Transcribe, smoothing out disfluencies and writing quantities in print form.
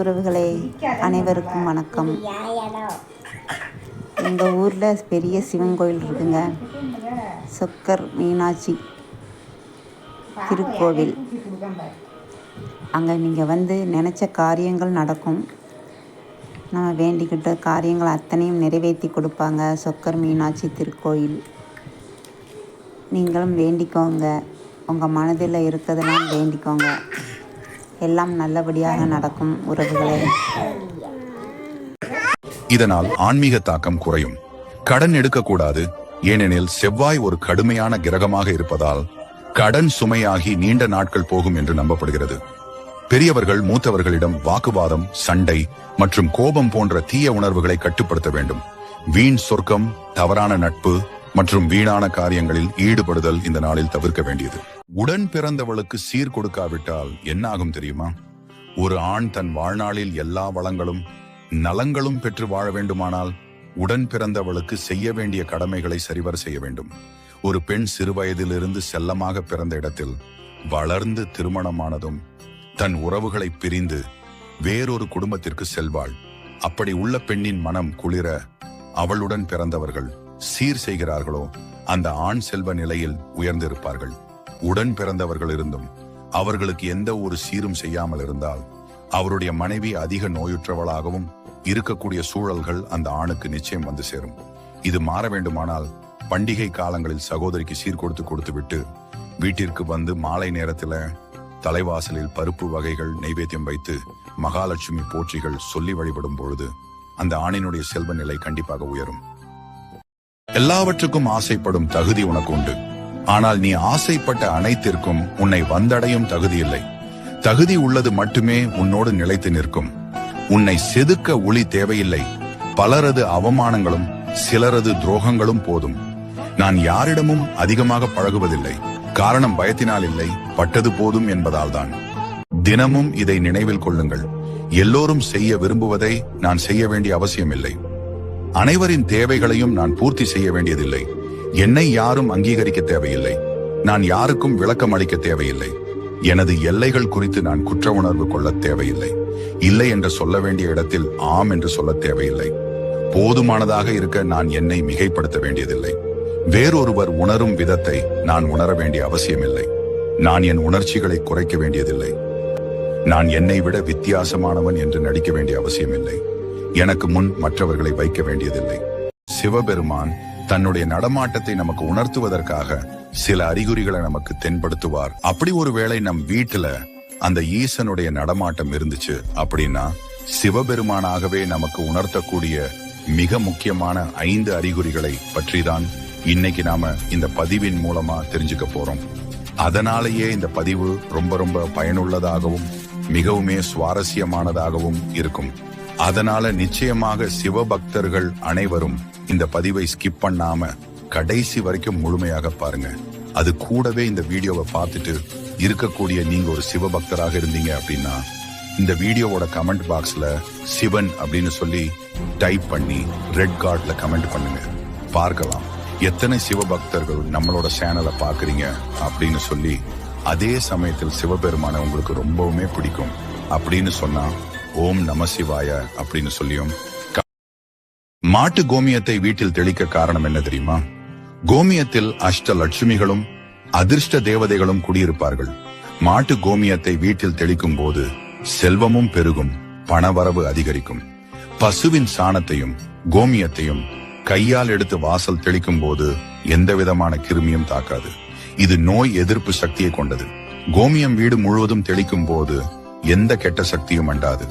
உறவுகளே, அனைவருக்கும் வணக்கம். எங்கள் ஊரில் பெரிய சிவன் கோயில் இருக்குங்க. சொக்கர் மீனாட்சி திருக்கோவில். அங்கே நீங்கள் வந்து நினச்ச காரியங்கள் நடக்கும். நம்ம வேண்டிக்கிட்ட காரியங்கள் அத்தனையும் நிறைவேற்றி கொடுப்பாங்க. சொக்கர் மீனாட்சி திருக்கோயில். நீங்களும் வேண்டிக்கோங்க. உங்கள் மனதில் இருக்கிறதெல்லாம் வேண்டிக்கோங்க. எல்லாம் நல்லபடியாக நடக்கும் உறவுகளே. இதனால் ஆன்மீக தாக்கம் குறையும். கடன் எடுக்கக்கூடாது. ஏனெனில் செவ்வாய் ஒரு கடுமையான கிரகமாக இருப்பதால் கடன் சுமையாகி நீண்ட நாட்கள் போகும் என்று நம்பப்படுகிறது. பெரியவர்கள் மூத்தவர்களிடம் வாக்குவாதம், சண்டை மற்றும் கோபம் போன்ற தீய உணர்வுகளை கட்டுப்படுத்த வேண்டும். வீண் சொர்க்கம், தவறான நட்பு மற்றும் வீணான காரியங்களில் ஈடுபடுதல் இந்த நாளில் தவிர்க்க வேண்டியது. உடன் பிறந்தவளுக்கு சீர் கொடுக்காவிட்டால் என்ன ஆகும் தெரியுமா? ஒரு ஆண் தன் வாழ்நாளில் எல்லா வளங்களும் நலங்களும் பெற்று வாழ வேண்டுமானால் உடன் பிறந்தவளுக்கு செய்ய வேண்டிய கடமைகளை சரிவர செய்ய வேண்டும். ஒரு பெண் சிறுவயதிலிருந்து செல்லமாக பிறந்த இடத்தில் வளர்ந்து திருமணமானதும் தன் உறவுகளை பிரிந்து வேறொரு குடும்பத்திற்கு செல்வாள். அப்படி உள்ள பெண்ணின் மனம் குளிர அவளுடன் பிறந்தவர்கள் சீர் செய்கிறார்களோ அந்த ஆண் செல்வ நிலையில் உயர்ந்திருப்பார்கள். உடன் பிறந்தவர்கள் இருந்தும் அவர்களுக்கு எந்த ஒரு சீரும் செய்யாமல் இருந்தால் அவருடைய மனைவி அதிக நோயுற்றவளாகவும் இருக்கக்கூடிய சூழல்கள் அந்த ஆணுக்கு நிச்சயம் வந்து சேரும். இது மாற வேண்டுமானால் பண்டிகை காலங்களில் சகோதரிக்கு சீர் கொடுத்து விட்டு வீட்டிற்கு வந்து மாலை நேரத்துல தலைவாசலில் பருப்பு வகைகள் நைவேத்தியம் வைத்து மகாலட்சுமி போற்றிகள் சொல்லி வழிபடும் பொழுது அந்த ஆணினுடைய செல்வ நிலை கண்டிப்பாக உயரும். எல்லாவற்றுக்கும் ஆசைப்படும் தகுதி உனக்கு உண்டு. ஆனால் நீ ஆசைப்பட்ட அனைத்திற்கும் உன்னை வந்தடையும் தகுதி இல்லை. தகுதி உள்ளது மட்டுமே உன்னோடு நிலைத்து நிற்கும். உன்னை செதுக்க ஒளி தேவையில்லை. பலரது அவமானங்களும் சிலரது துரோகங்களும் போதும். நான் யாரிடமும் அதிகமாக பழகுவதில்லை. காரணம் பயத்தினால் இல்லை, பட்டது போதும் என்பதால் தான். தினமும் இதை நினைவில் கொள்ளுங்கள். எல்லோரும் செய்ய விரும்புவதை நான் செய்ய வேண்டிய அவசியமில்லை. அனைவரின் தேவைகளையும் நான் பூர்த்தி செய்ய வேண்டியதில்லை. என்னை யாரும் அங்கீகரிக்க தேவையில்லை. நான் யாருக்கும் விளக்கம் அளிக்க தேவையில்லை. எனது எல்லைகள் குறித்து நான் குற்ற உணர்வு கொள்ள தேவையில்லை. இல்லை என்று சொல்ல வேண்டிய இடத்தில் ஆம் என்று சொல்ல தேவையில்லை. போதுமானதாக இருக்க நான் என்னை மிகைப்படுத்த வேண்டியதில்லை. வேறொருவர் உணரும் விதத்தை நான் உணர வேண்டிய அவசியமில்லை. நான் என் உணர்ச்சிகளை குறைக்க வேண்டியதில்லை. நான் என்னை விட வித்தியாசமானவன் என்று நடிக்க வேண்டிய அவசியமில்லை. எனக்கு முன் மற்றவர்களை வைக்க வேண்டியதில்லை. சிவபெருமான் தன்னுடைய நடமாட்டத்தை நமக்கு உணர்த்துவதற்காக சில அறிகுறிகளை நமக்கு தென்படுத்துவார். அப்படி ஒருவேளை நம் வீட்டுல அந்த ஈசனுடைய நடமாட்டம் இருந்துச்சு அப்படின்னா சிவபெருமானாகவே நமக்கு உணர்த்தக்கூடிய மிக முக்கியமான 5 அறிகுறிகளை பற்றிதான் இன்னைக்கு நாம இந்த பதிவின் மூலமா தெரிஞ்சுக்க போறோம். அதனாலேயே இந்த பதிவு ரொம்ப பயனுள்ளதாகவும் மிகவுமே சுவாரஸ்யமானதாகவும் இருக்கும். அதனால நிச்சயமாக சிவபக்தர்கள் அனைவரும் இந்த பதிவை ஸ்கிப் பண்ணாம கடைசி வரைக்கும் முழுமையாக பாருங்க. அது கூடவே இந்த வீடியோவை பார்த்துட்டு இருக்கக்கூடிய நீங்க ஒரு சிவபக்தராக இருந்தீங்க அப்படின்னா இந்த வீடியோவோட கமெண்ட் பாக்ஸ்ல சிவன் அப்படின்னு சொல்லி டைப் பண்ணி ரெட் கார்ட்ல கமெண்ட் பண்ணுங்க. பார்க்கலாம் எத்தனை சிவபக்தர்கள் நம்மளோட சேனலை பாக்குறீங்க அப்படின்னு சொல்லி. அதே சமயத்தில் சிவபெருமான உங்களுக்கு ரொம்பவுமே பிடிக்கும் அப்படின்னு சொன்னா ஓம் நம சிவாய அப்படின்னு சொல்லியும். மாட்டு கோமியத்தை வீட்டில் தெளிக்க காரணம் என்ன தெரியுமா? கோமியத்தில் அஷ்ட லட்சுமிகளும் அதிர்ஷ்ட தேவதைகளும் குடியிருப்பார்கள். மாட்டு கோமியத்தை வீட்டில் தெளிக்கும் போது செல்வமும் பெருகும், பணவரவு அதிகரிக்கும். பசுவின் சாணத்தையும் கோமியத்தையும் கையால் எடுத்து வாசல் தெளிக்கும் போது எந்த விதமான கிருமியும் தாக்காது. இது நோய் எதிர்ப்பு சக்தியை கொண்டது. கோமியம் வீடு முழுவதும் தெளிக்கும் போது எந்த கெட்ட சக்தியும் அண்டாது.